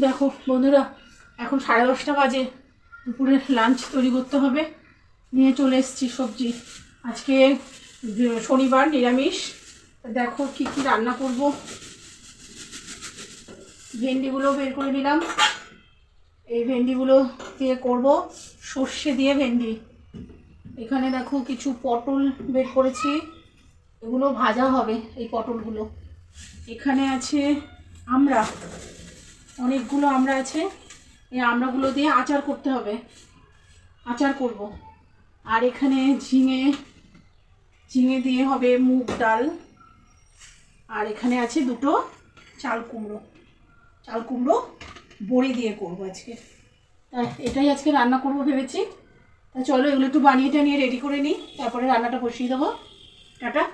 দেখো বন্ধুরা, এখন 10:30 বাজে, দুপুরের লাঞ্চ তৈরি করতে হবে। নিয়ে চলে এসেছি সবজি। আজকে শনিবার, নিরামিষ। দেখো কি কি রান্না করব। ভেন্ডিগুলো বের করে নিলাম। এই ভেন্ডিগুলো দিয়ে করব সর্ষে দিয়ে ভেন্ডি। এখানে দেখো কিছু পটল বের করেছি, এগুলো ভাজা হবে এই পটলগুলো। এখানে আছে আমড়া, অনেকগুলো আমড়া আছে। এই আমড়াগুলো দিয়ে আচার করতে হবে, আচার করব। আর এখানে ঝিঙে, ঝিঙে দিয়ে হবে মুগ ডাল। আর এখানে আছে দুটো চাল কুমড়ো, চাল কুমড়ো বড়ি দিয়ে করবো আজকে। তাই এটাই আজকে রান্না করবো ভেবেছি। তা চলো এগুলো একটু বানিয়ে টানিয়ে রেডি করে নিই, তারপরে রান্নাটা বসিয়ে দেবো। টাটা।